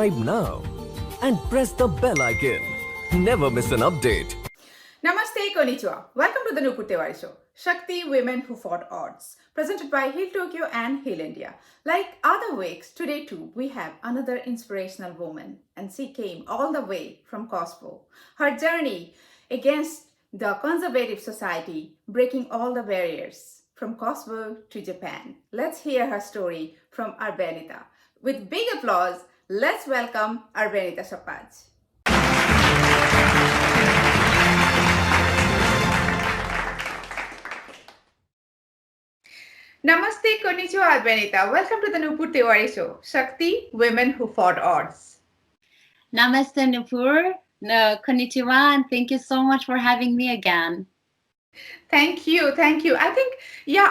Subscribe now and press the bell icon. Never miss an update. Namaste, konnichiwa. Welcome to the Nupur Tewari show. Shakti, Women Who Fought Odds. Presented by Heal Tokyo and Heal India. Like other weeks, today too, we have another inspirational woman. And she came all the way from Kosovo. Her journey against the conservative society, breaking all the barriers from Kosovo to Japan. Let's hear her story from ARBENITA. With big applause, let's welcome ARBENITA SOPAJ. Namaste, konnichiwa, ARBENITA. Welcome to the Nupur Tewari show. Shakti, Women Who Fought Odds. Namaste, Nupur. Konnichiwa, and thank you so much for having me again. Thank you. I think,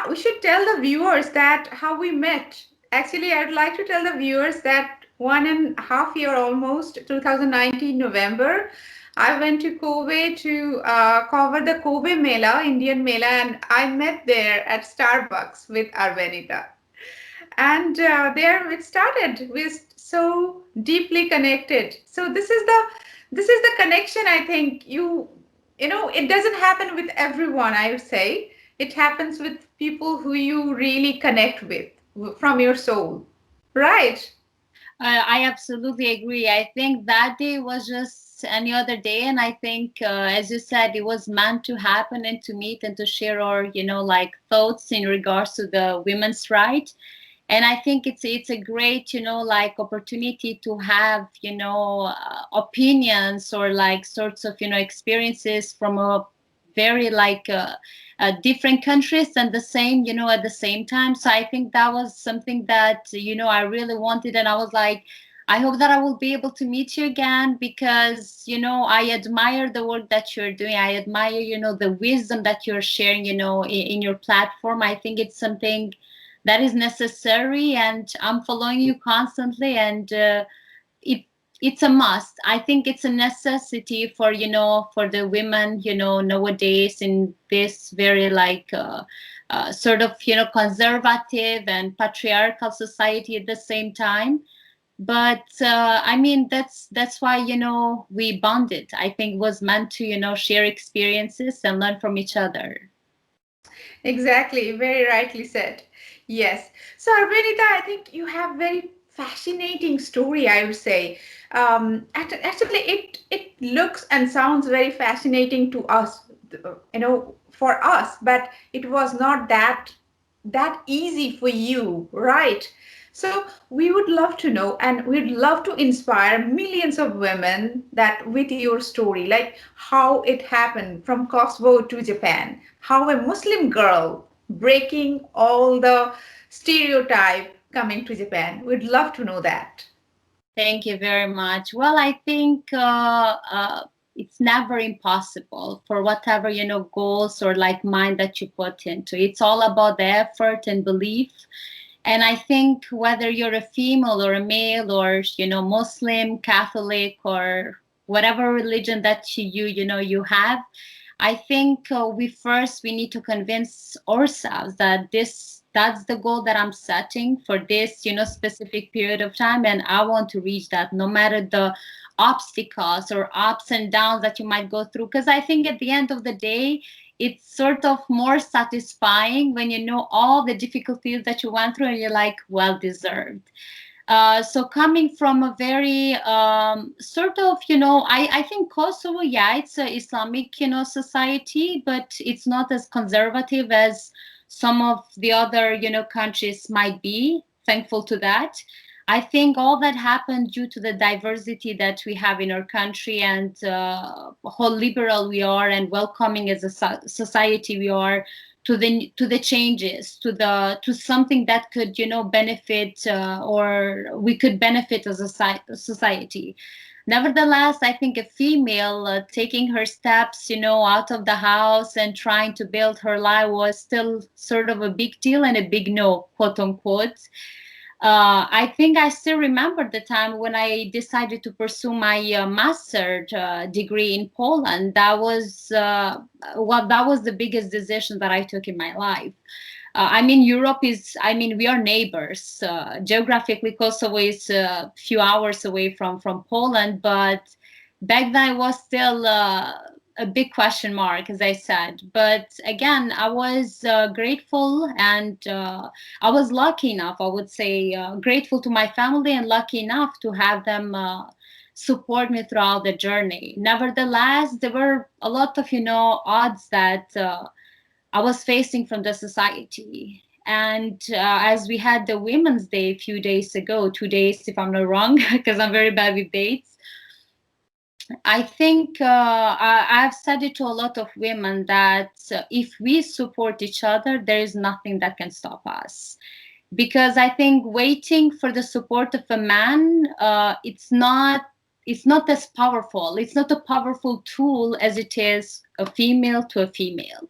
we should tell the viewers that how we met. Actually, I'd like to tell the viewers that 1.5 years almost, 2019 November, I went to Kobe to cover the Kobe Mela, Indian Mela, and I met there at Starbucks with ARBENITA. And there it started. We're so deeply connected. So this is the connection. I think it doesn't happen with everyone. I would say it happens with people who you really connect with from your soul, right? I absolutely agree. I think that day was just any other day, and I think, as you said, it was meant to happen and to meet and to share our, thoughts in regards to the women's right. And I think it's a great, opportunity to have, opinions or sorts of, experiences from a very different countries and the same, at the same time. So I think that was something that, I really wanted. And I was like, I hope that I will be able to meet you again because, I admire the work that you're doing. I admire, the wisdom that you're sharing, in your platform. I think it's something that is necessary, and I'm following you constantly, and it's a must. I think it's a necessity for for the women nowadays in this very sort of conservative and patriarchal society at the same time. But I mean that's why we bonded. I think was meant to share experiences and learn from each other. Exactly, very rightly said. Yes. So ARBENITA, I think you have very fascinating story, I would say. Actually, it looks and sounds very fascinating to us, for us, but it was not that easy for you, right? So we would love to know, and we'd love to inspire millions of women that with your story, like how it happened from Kosovo to Japan, how a Muslim girl breaking all the stereotype coming to Japan. We'd love to know that. Thank you very much. Well, I think it's never impossible for whatever goals or mind that you put into. It's all about the effort and belief. And I think whether you're a female or a male or Muslim, Catholic, or whatever religion that you have, I think we need to convince ourselves that that's the goal that I'm setting for this specific period of time, and I want to reach that no matter the obstacles or ups and downs that you might go through. Because I think at the end of the day, it's sort of more satisfying when you know all the difficulties that you went through and you're like, well deserved. So coming from a very sort of, I think Kosovo, it's an Islamic, society, but it's not as conservative as some of the other, countries might be. Thankful to that. I think all that happened due to the diversity that we have in our country and how liberal we are and welcoming as a society we are to the changes, to something that could benefit or we could benefit as a society. Nevertheless, I think a female taking her steps, out of the house and trying to build her life was still sort of a big deal and a big no, quote unquote. I think I still remember the time when I decided to pursue my master's degree in Poland. That was the biggest decision that I took in my life. I mean, Europe is, I mean, we are neighbors. Geographically, Kosovo is a few hours away from Poland, but back then it was still a big question mark, as I said. But again, I was grateful, and I was lucky enough, I would say, grateful to my family and lucky enough to have them support me throughout the journey. Nevertheless, there were a lot of, odds that I was facing from the society. And as we had the Women's Day a few days ago, 2 days, if I'm not wrong, because I'm very bad with dates, I think I've said it to a lot of women that if we support each other, there is nothing that can stop us. Because I think waiting for the support of a man, it's not as powerful. It's not a powerful tool as it is a female to a female.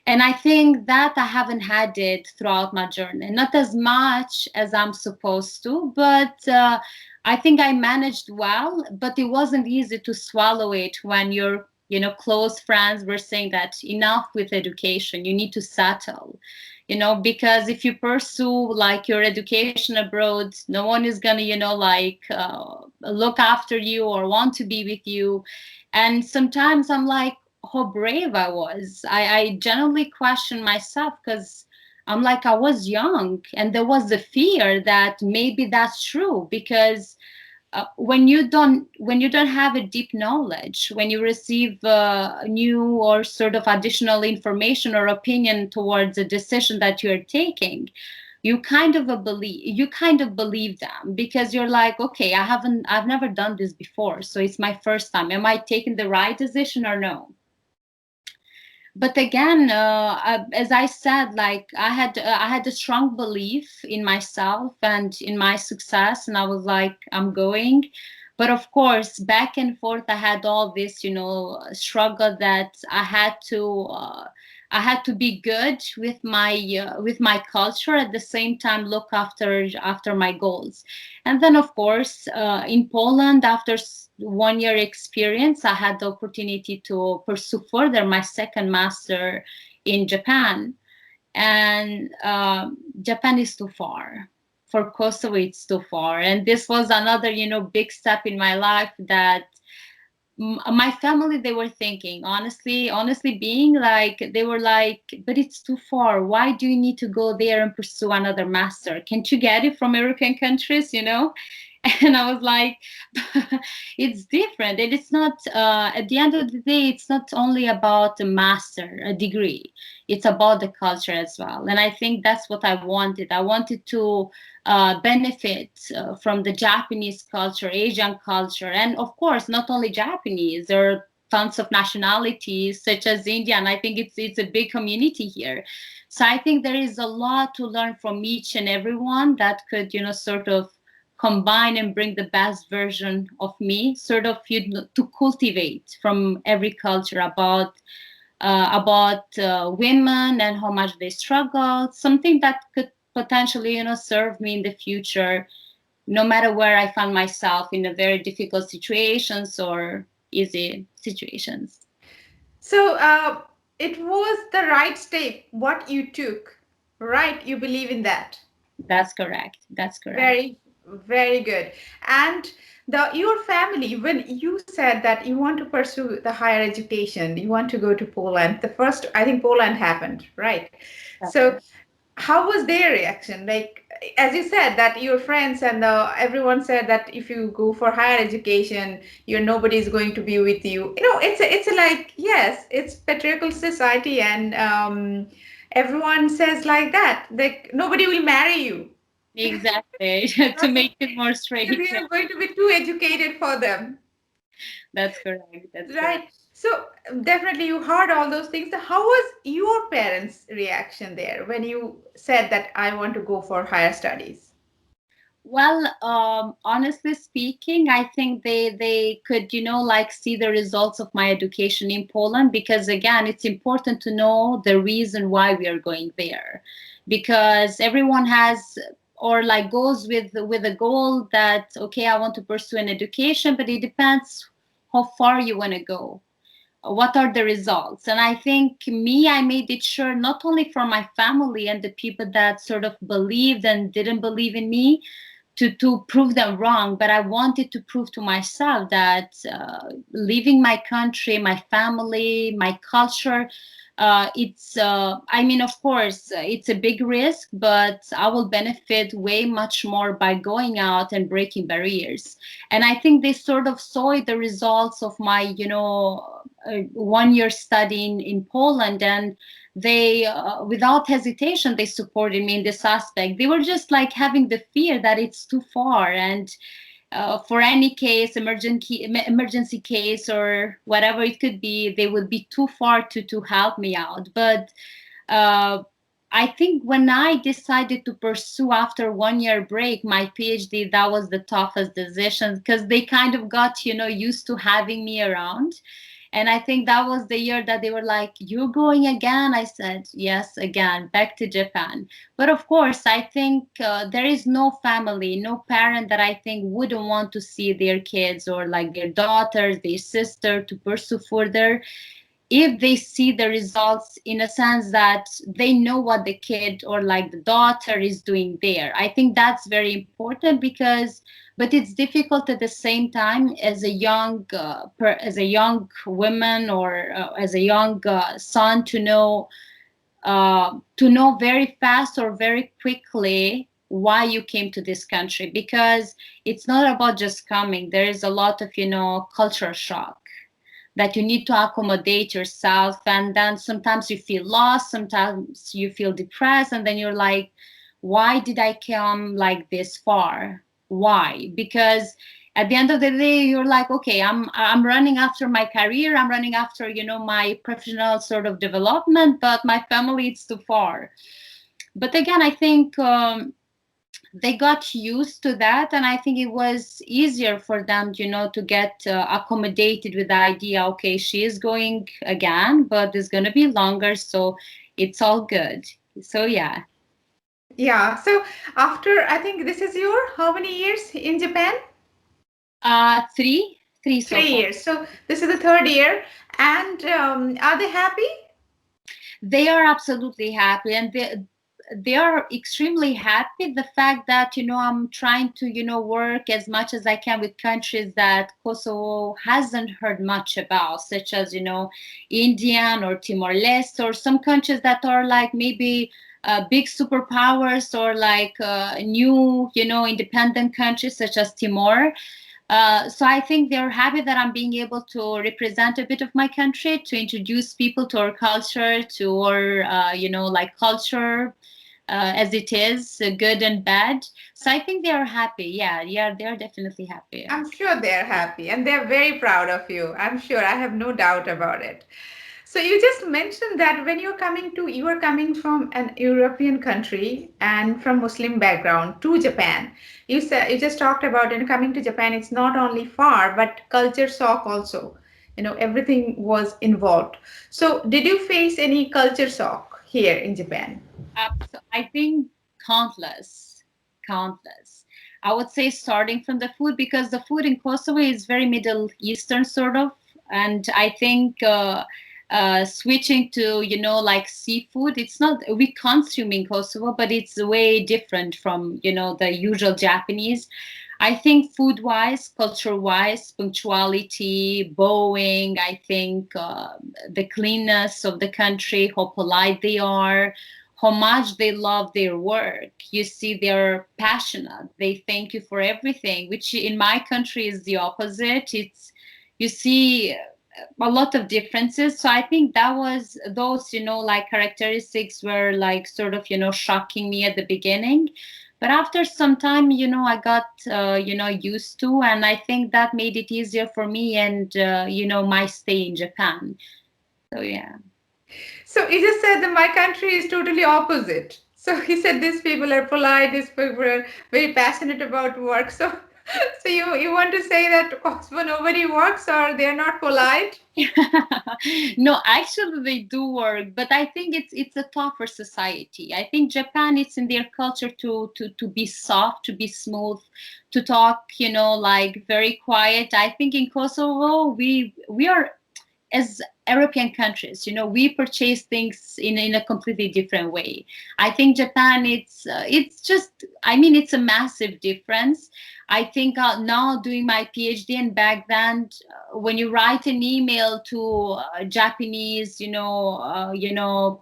And I think that I haven't had it throughout my journey, not as much as I'm supposed to, but I think I managed well, but it wasn't easy to swallow it when your, close friends were saying that enough with education, you need to settle, because if you pursue like your education abroad, no one is gonna, look after you or want to be with you. And sometimes I'm like, how brave I was. I genuinely question myself because I'm like, I was young and there was the fear that maybe that's true because when you don't have a deep knowledge, when you receive new or sort of additional information or opinion towards a decision that you're taking, you kind of believe them because you're like, okay, I've never done this before, so it's my first time. Am I taking the right decision or no? But again, as I said, like I had a strong belief in myself and in my success, and I was like, I'm going. But of course, back and forth, I had all this, struggle that I had to be good with my culture at the same time look after my goals. And then of course in Poland, after 1 year experience, I had the opportunity to pursue further my second master in Japan. And Japan is too far. For Kosovo, it's too far. And this was another, big step in my life that my family, they were thinking, honestly being like, they were like, but it's too far. Why do you need to go there and pursue another master? Can't you get it from European countries, And I was like, it's different. And it's not, at the end of the day, it's not only about a degree. It's about the culture as well. And I think that's what I wanted. I wanted to benefit from the Japanese culture, Asian culture, and of course, not only Japanese. There are tons of nationalities such as India, and I think it's a big community here. So I think there is a lot to learn from each and everyone that could, sort of combine and bring the best version of me, sort of to cultivate from every culture about women and how much they struggle, something that could potentially, serve me in the future, no matter where I find myself in a very difficult situations or easy situations. So it was the right step, what you took, right? You believe in that. That's correct. That's correct. Very, very good. And your family, when you said that you want to pursue the higher education, you want to go to Poland, the first, I think Poland happened, right? That's So correct. how was their reaction? Like, as you said, that your friends and everyone said that if you go for higher education, nobody's going to be with you. It's like, yes, it's patriarchal society, and everyone says like that. Like, nobody will marry you. Exactly. To make it more straight. Because you're going to be too educated for them. That's correct. That's correct. Right. So definitely you heard all those things. So how was your parents' reaction there when you said that I want to go for higher studies? Well, honestly speaking, I think they could, like see the results of my education in Poland because again, it's important to know the reason why we are going there, because everyone has or like goes with a goal that okay, I want to pursue an education, but it depends how far you want to go. what are the results? And I think I made it sure, not only for my family and the people that sort of believed and didn't believe in me, to prove them wrong, but I wanted to prove to myself that leaving my country, my family, my culture, I mean, of course, it's a big risk, but I will benefit way much more by going out and breaking barriers. And I think they sort of saw the results of my, 1 year studying in Poland, and they, without hesitation, they supported me in this aspect. They were just like having the fear that it's too far, and for any case, emergency case or whatever it could be, they would be too far to help me out. But I think when I decided to pursue after 1 year break my PhD, that was the toughest decision, because they kind of got, used to having me around. And I think that was the year that they were like, "You're going again?" I said, "Yes, again, back to Japan." But of course, I think there is no family, no parent that I think wouldn't want to see their kids or like their daughters, their sister to pursue further, if they see the results, in a sense that they know what the kid or like the daughter is doing there. I think that's very important, because but it's difficult at the same time as a young woman, or as a young son, to know very fast or very quickly why you came to this country, because it's not about just coming. There is a lot of culture shock that you need to accommodate yourself, and then sometimes you feel lost, sometimes you feel depressed, and then you're like, why did I come like this far? Why? Because at the end of the day, you're like, okay, I'm running after my career, I'm running after my professional sort of development, but my family, it's too far. But again, I think they got used to that, and I think it was easier for them to get accommodated with the idea, okay, she is going again, but it's going to be longer, so it's all good. So yeah. So after, I think this is your how many years in Japan? Three so far. 3 years. So this is the third year, and are they happy? They are absolutely happy, and they are extremely happy. The fact that I'm trying to work as much as I can with countries that Kosovo hasn't heard much about, such as Indian or Timor-Leste, or some countries that are like maybe big superpowers, or like new independent countries such as Timor. So I think they're happy that I'm being able to represent a bit of my country, to introduce people to our culture, to our like culture as it is, good and bad. So I think they are happy. Yeah, they are definitely happy. I'm sure they're happy, and they're very proud of you. I'm sure. I have no doubt about it. So you just mentioned that when you are coming from an European country and from Muslim background to Japan. You said, you just talked about coming to Japan. It's not only far, but culture shock also. Everything was involved. So did you face any culture shock here in Japan? I think countless. I would say, starting from the food, because the food in Kosovo is very Middle Eastern sort of, and I think switching to like seafood, it's not, we consume in Kosovo, but it's way different from the usual Japanese. I think food wise, culture wise, punctuality, bowing, I think the cleanness of the country, how polite they are, how much they love their work. You see, they're passionate. They thank you for everything, which in my country is the opposite. You see a lot of differences. So I think that was those, like characteristics were like sort of, shocking me at the beginning. But after some time, I got, used to, and I think that made it easier for me and, my stay in Japan. So, yeah. So you just said that my country is totally opposite. So he said these people are polite, these people are very passionate about work. So you want to say that Kosovo nobody works, or they're not polite? No, actually they do work, but I think it's a tougher society. I think Japan, it's in their culture to be soft, to be smooth, to talk, like very quiet. I think in Kosovo we are as European countries, you know, we purchase things in a completely different way. I think Japan, it's just, I mean, it's a massive difference. I think now doing my PhD, and back then, when you write an email to Japanese,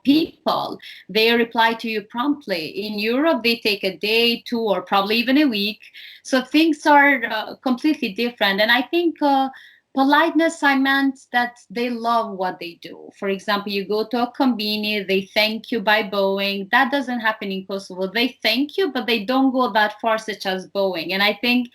people, they reply to you promptly. In Europe, they take a day, 2, or probably even a week. So things are completely different. And I think politeness, I meant that they love what they do. For example, you go to a convenience, they thank you by bowing. That doesn't happen in Kosovo. They thank you, but they don't go that far, such as bowing. And I think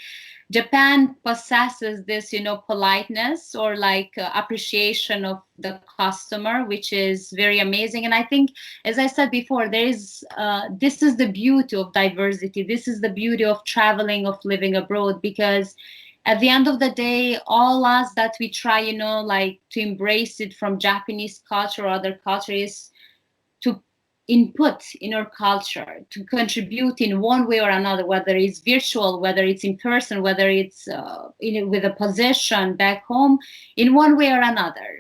Japan possesses this, politeness, or like appreciation of the customer, which is very amazing. And I think, as I said before, this is the beauty of diversity. This is the beauty of traveling, of living abroad, because at the end of the day, all us that we try, to embrace it from Japanese culture or other cultures, to input in our culture, to contribute in one way or another, whether it's virtual, whether it's in person, whether it's with a position back home, in one way or another.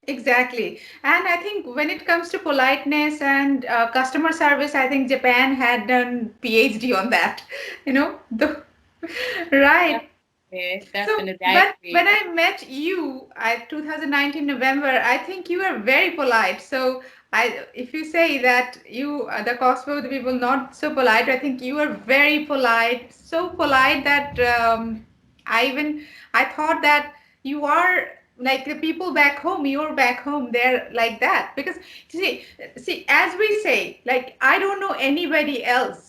Exactly. And I think when it comes to politeness and customer service, I think Japan had done PhD on that, right. Definitely. But when I met you at 2019 November, I think you were very polite. So if you say that the Kosovo people not so polite, I think you were very polite, so polite that I thought that you are like the people back home. You're back home, they're like that, because see, as we say, like, I don't know anybody else,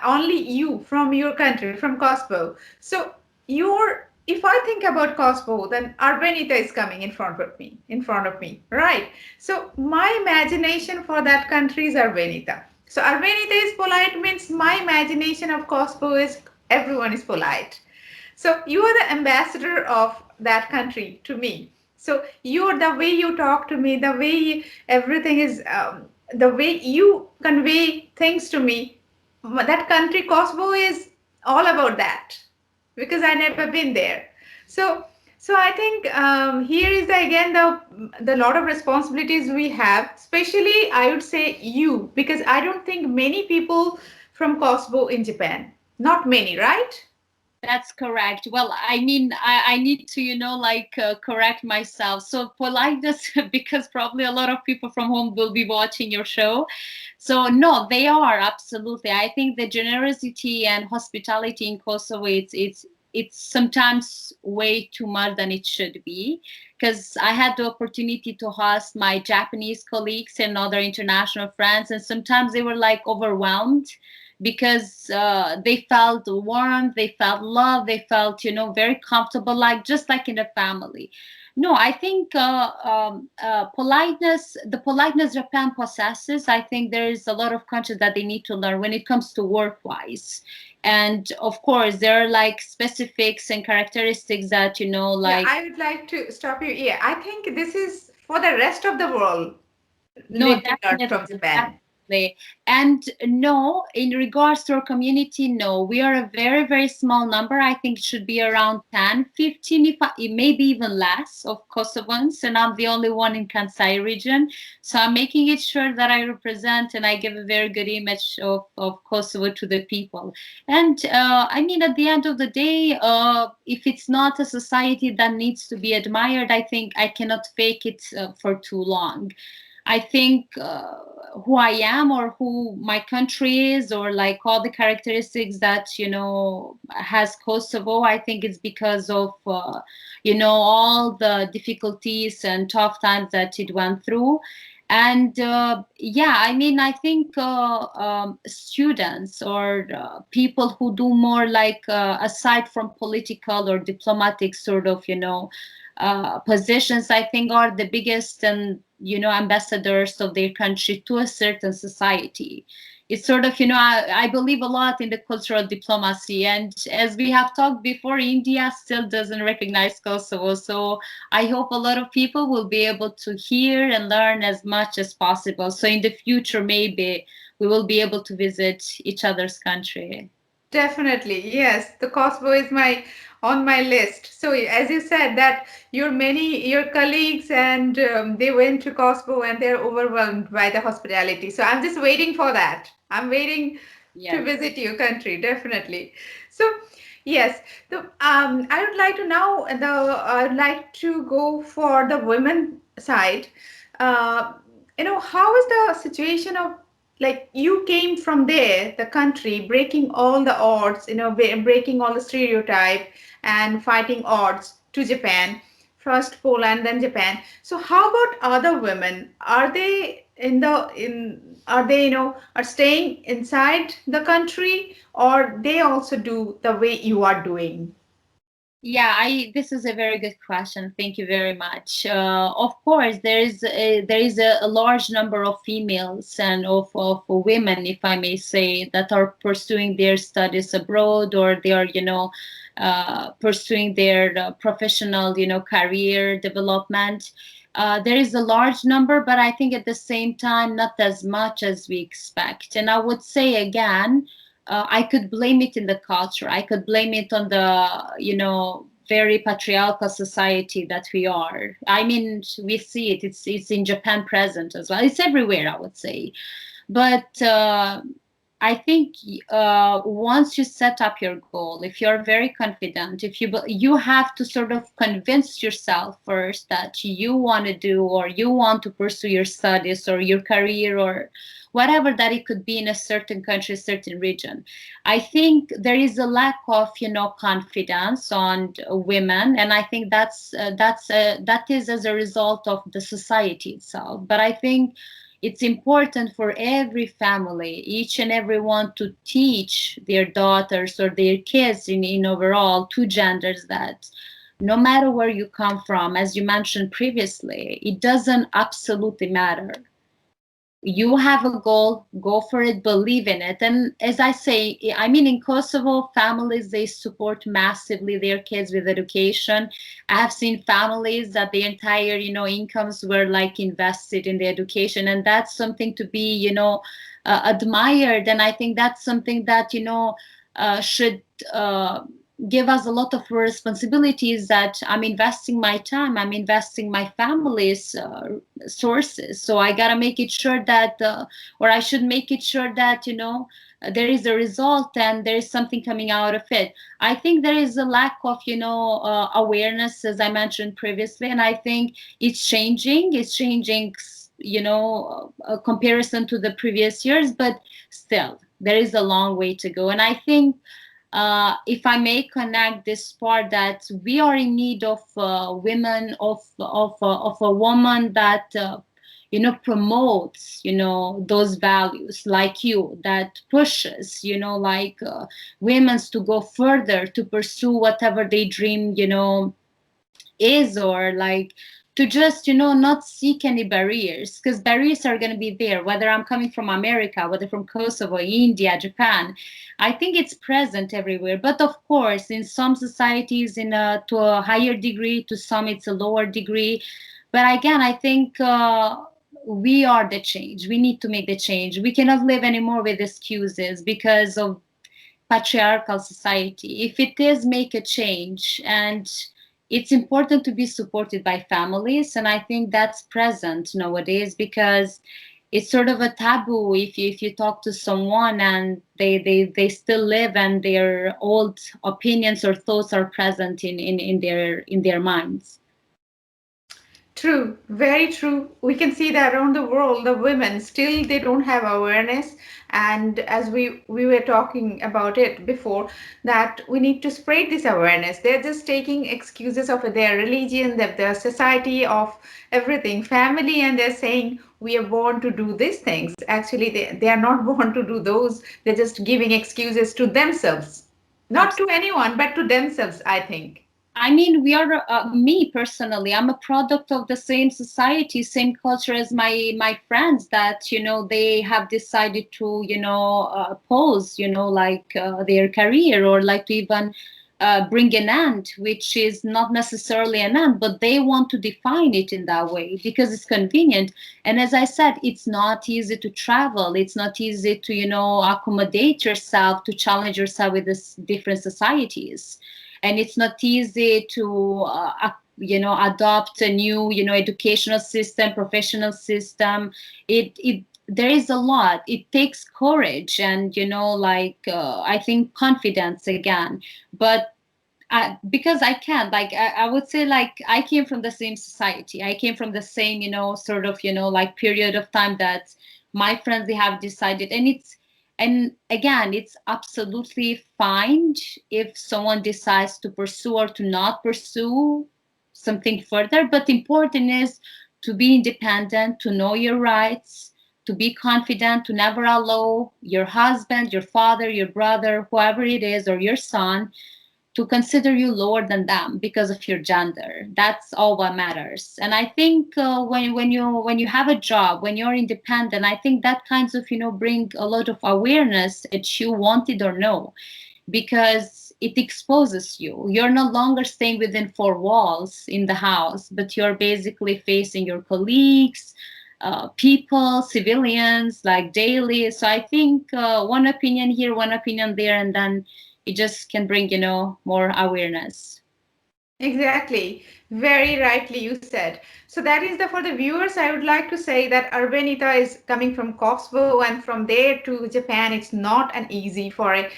only you from your country, from Kosovo. So if I think about Kosovo, then ARBENITA is coming in front of me, right? So my imagination for that country is ARBENITA. So ARBENITA is polite means my imagination of Kosovo is everyone is polite. So you are the ambassador of that country to me. So the way you talk to me, the way everything is, the way you convey things to me, that country Kosovo is all about that, because I never been there. So I think here is again the lot of responsibilities we have, especially I would say you, because I don't think many people from Kosovo in Japan, not many, right? That's correct. Well, I mean, I need to, correct myself. So politeness, because probably a lot of people from home will be watching your show. So no, they are absolutely. I think the generosity and hospitality in Kosovo, it's sometimes way too much than it should be. Because I had the opportunity to host my Japanese colleagues and other international friends, and sometimes they were like overwhelmed, because they felt warm, they felt love, they felt, very comfortable, just like in a family. No, I think politeness, the politeness Japan possesses, I think there is a lot of countries that they need to learn when it comes to work-wise. And of course, there are like specifics and characteristics that, Yeah, I would like to stop you. Yeah, I think this is for the rest of the world. No, Need to learn from Japan. definitely. And no, in regards to our community, no, we are a very, very small number. I think it should be around 10, 15, maybe even less, of Kosovans. And I'm the only one in Kansai region. So I'm making it sure that I represent and I give a very good image of Kosovo to the people. And I mean, at the end of the day, if it's not a society that needs to be admired, I think I cannot fake it for too long. I think who I am, or who my country is, or like all the characteristics that, has Kosovo, I think it's because of, all the difficulties and tough times that it went through. And I mean, I think students or people who do more like aside from political or diplomatic sort of, positions, I think are the biggest and, ambassadors of their country to a certain society. It's sort of, I believe a lot in the cultural diplomacy. And as we have talked before, India still doesn't recognize Kosovo. So I hope a lot of people will be able to hear and learn as much as possible. So in the future, maybe we will be able to visit each other's country. Definitely, yes. The Kosovo is my on my list. So as you said that your colleagues and they went to Kosovo and they're overwhelmed by the hospitality. So I'm just waiting for that. I'm waiting to Yes. visit your country, definitely. So yes, I would like to now I would like to go for the women side. Uh, how is the situation of, like, you came from there, the country, breaking all the odds, breaking all the stereotype and fighting odds to Japan, first Poland, then Japan. So how about other women? Are they are they, are staying inside the country, or they also do the way you are doing? Yeah, this is a very good question. Thank you very much. Of course, there is a large number of females and of women, if I may say, that are pursuing their studies abroad, or they are, pursuing their professional, career development. There is a large number, but I think at the same time, not as much as we expect. And I would say again, I could blame it in the culture. I could blame it on the, very patriarchal society that we are. I mean, we see it. It's in Japan present as well. It's everywhere, I would say. But I think once you set up your goal, if you're very confident, if you have to sort of convince yourself first that you want to do, or you want to pursue your studies or your career, or whatever that it could be in a certain country, certain region. I think there is a lack of, confidence on women, and I think that is as a result of the society itself. But I think it's important for every family, each and every one, to teach their daughters or their kids in overall two genders that no matter where you come from, as you mentioned previously, it doesn't absolutely matter. You have a goal, go for it, believe in it. And as I say, I mean, in Kosovo, families, they support massively their kids with education. I have seen families that the entire, incomes were like invested in the education. And that's something to be, admired. And I think that's something that, should give us a lot of responsibilities, that I'm investing my time, I'm investing my family's sources. So I got to make it sure that, or I should make it sure that, there is a result and there is something coming out of it. I think there is a lack of, awareness, as I mentioned previously, and I think it's changing. It's changing, a comparison to the previous years, but still, there is a long way to go. And I think if I may connect this part, that we are in need of women, of a woman that promotes those values, like you, that pushes like women to go further, to pursue whatever they dream is, or like to just not seek any barriers, because barriers are going to be there, whether I'm coming from America, whether from Kosovo, India, Japan. I think it's present everywhere, but of course in some societies to a higher degree, to some it's a lower degree. But again, I think we are the change. We need to make the change. We cannot live anymore with excuses because of patriarchal society. If it is, make a change. And it's important to be supported by families, and I think that's present nowadays, because it's sort of a taboo if you talk to someone and they still live and their old opinions or thoughts are present in their minds. True, very true. We can see that around the world, the women still, they don't have awareness. And as we were talking about it before, that we need to spread this awareness. They're just taking excuses of their religion, their society, of everything, family, and they're saying we are born to do these things. Actually, they are not born to do those. They're just giving excuses to themselves, not to anyone, but to themselves, I think. I mean, we are, me personally, I'm a product of the same society, same culture as my friends, that, they have decided to, pause, like their career, or like to even bring an end, which is not necessarily an end, but they want to define it in that way because it's convenient. And as I said, it's not easy to travel. It's not easy to, accommodate yourself, to challenge yourself with this different societies. and it's not easy to adopt a new educational system, professional system. It there is a lot. It takes courage and I think confidence again. But because I can't, I would say, like, I came from the same society. I came from the same, sort of, like, period of time that my friends, they have decided. And again, it's absolutely fine if someone decides to pursue or to not pursue something further. But important is to be independent, to know your rights, to be confident, to never allow your husband, your father, your brother, whoever it is, or your son, to consider you lower than them because of your gender. That's all what matters. And I think when you have a job, when you're independent, I think that kinds of bring a lot of awareness, that you want it or no, because it exposes you. You're no longer staying within four walls in the house, but you're basically facing your colleagues, people, civilians, like, daily. So I think one opinion here, one opinion there, and then it just can bring more awareness. Exactly. Very rightly you said. So that is for the viewers, I would like to say that ARBENITA is coming from Kosovo, and from there to Japan, it's not an easy for a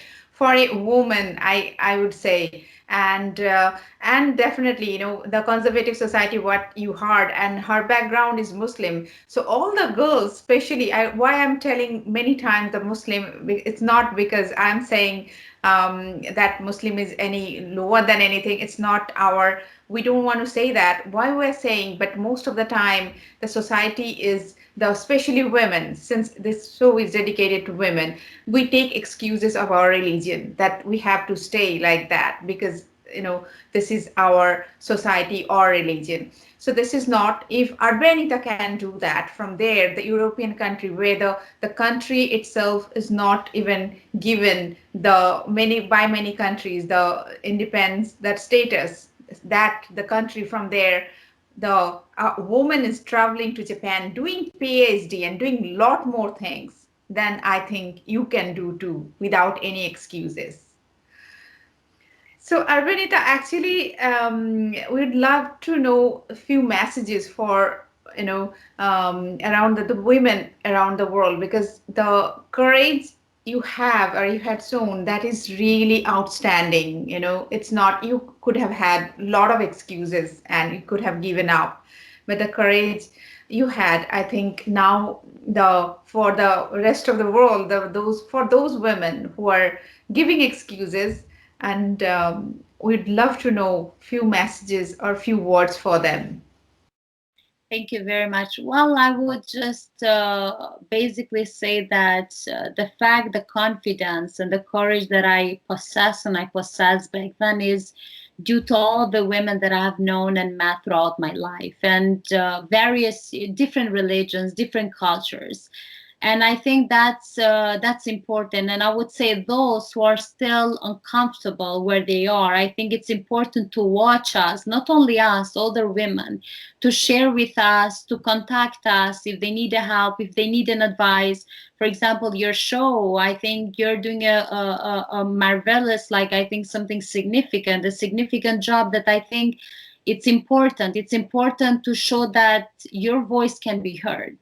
woman, I would say. And definitely, the conservative society, what you heard, and her background is Muslim. So all the girls, especially, why I'm telling many times the Muslim, it's not because I'm saying that Muslim is any lower than anything. It's not we don't want to say that. Why we're saying, but most of the time, the society is, especially women, since this show is dedicated to women, we take excuses of our religion that we have to stay like that because this is our society or religion. So this is not, if ARBENITA can do that from there, the European country, where the country itself is not even given by many countries the independence, that status, that the country from there, the woman is traveling to Japan, doing PhD and doing a lot more things, then I think you can do too without any excuses. So, ARBENITA, actually, we'd love to know a few messages for around the women around the world, because the courage you have or you had shown, that is really outstanding. It's not, you could have had a lot of excuses and you could have given up, but the courage you had, I think now for the rest of the world, those women who are giving excuses, and we'd love to know few messages or few words for them. Thank you very much. Well, I would just basically say that the fact, the confidence, and the courage that I possess and I possessed back then is due to all the women that I have known and met throughout my life, and various different religions, different cultures. And I think that's important. And I would say those who are still uncomfortable where they are, I think it's important to watch us, not only us, other women, to share with us, to contact us if they need a help, if they need an advice. For example, your show, I think you're doing a marvelous, I think something significant, a significant job that I think it's important. It's important to show that your voice can be heard,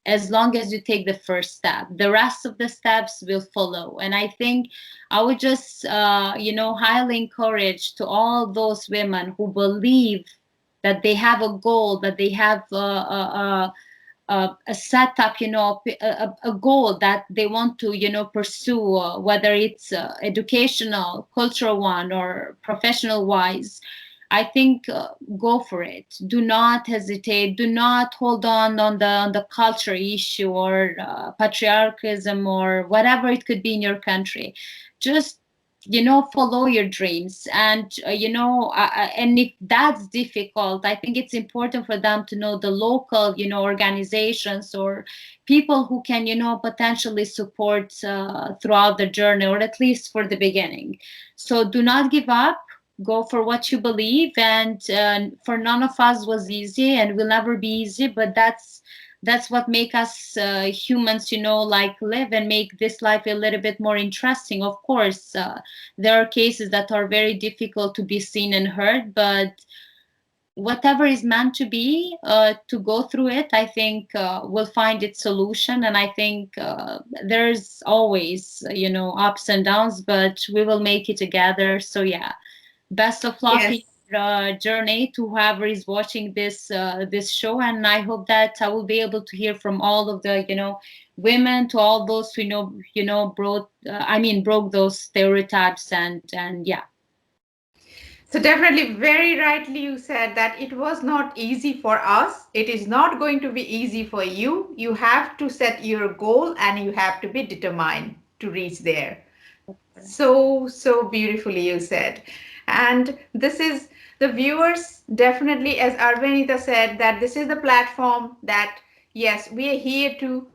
as long as you take the first step. The rest of the steps will follow. And I think I would just highly encourage to all those women who believe that they have a goal, that they have a setup, a goal that they want to pursue, whether it's educational, cultural one, or professional wise. I think go for it. Do not hesitate. Do not hold on the culture issue or patriarchism or whatever it could be in your country. Just follow your dreams, and and if that's difficult, I think it's important for them to know the local organizations or people who can potentially support throughout the journey, or at least for the beginning. So do not give up. Go for what you believe, and for none of us was easy and will never be easy, but that's that's what make us humans, like live and make this life a little bit more interesting. Of course, there are cases that are very difficult to be seen and heard, but whatever is meant to be, to go through it, I think will find its solution. And I think there's always, ups and downs, but we will make it together. So yeah, best of luck in Yes. your journey to whoever is watching this show. And I hope that I will be able to hear from all of the, women, to all those who broke those stereotypes, and yeah. So definitely, very rightly you said that it was not easy for us. It is not going to be easy for you. You have to set your goal and you have to be determined to reach there. So beautifully you said. And this is the viewers, definitely, as Arbenita said, that this is the platform that, yes, we are here to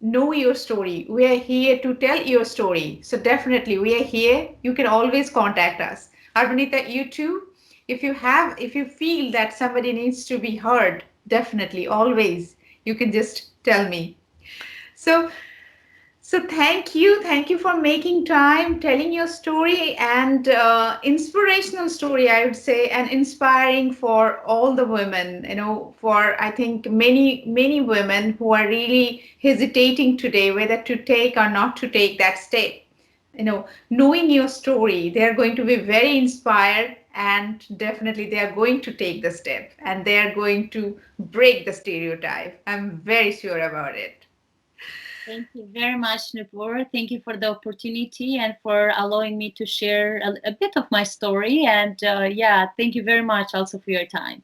know your story. We are here to tell your story. So definitely we are here. You can always contact us. Arbenita, you too. If you feel that somebody needs to be heard, definitely, always, you can just tell me. So thank you for making time, telling your story, and inspirational story, I would say, and inspiring for all the women. For I think many women who are really hesitating today whether to take or not to take that step. Knowing your story, they are going to be very inspired, and definitely they are going to take the step, and they are going to break the stereotype. I'm very sure about it. Thank you very much, Nupur. Thank you for the opportunity and for allowing me to share a bit of my story. And yeah, thank you very much also for your time.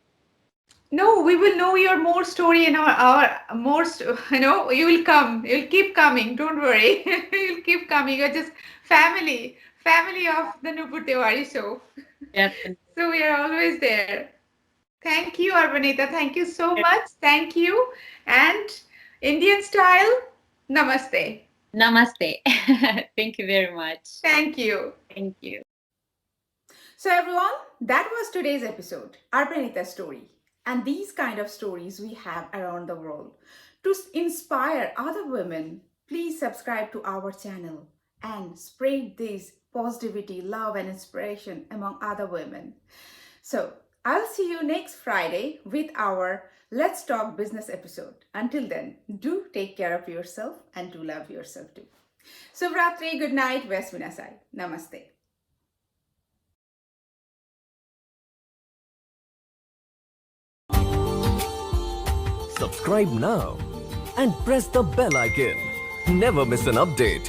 No, we will know your more story in our more, you will come, you'll keep coming. Don't worry. You'll keep coming. You're just family of the Nupur Tewari show. Definitely. So we are always there. Thank you, Arbenita. Thank you so much. Thank you. And Indian style, namaste. Namaste. Thank you very much. Thank you. Thank you. So everyone, that was today's episode, ARBENITA story. And these kind of stories we have around the world. To inspire other women, please subscribe to our channel and spread this positivity, love and inspiration among other women. So I'll see you next Friday with our Let's Talk Business episode. Until then, do take care of yourself and do love yourself too. Subratri, good night, Vesminasai. Namaste. Subscribe now and press the bell icon. Never miss an update.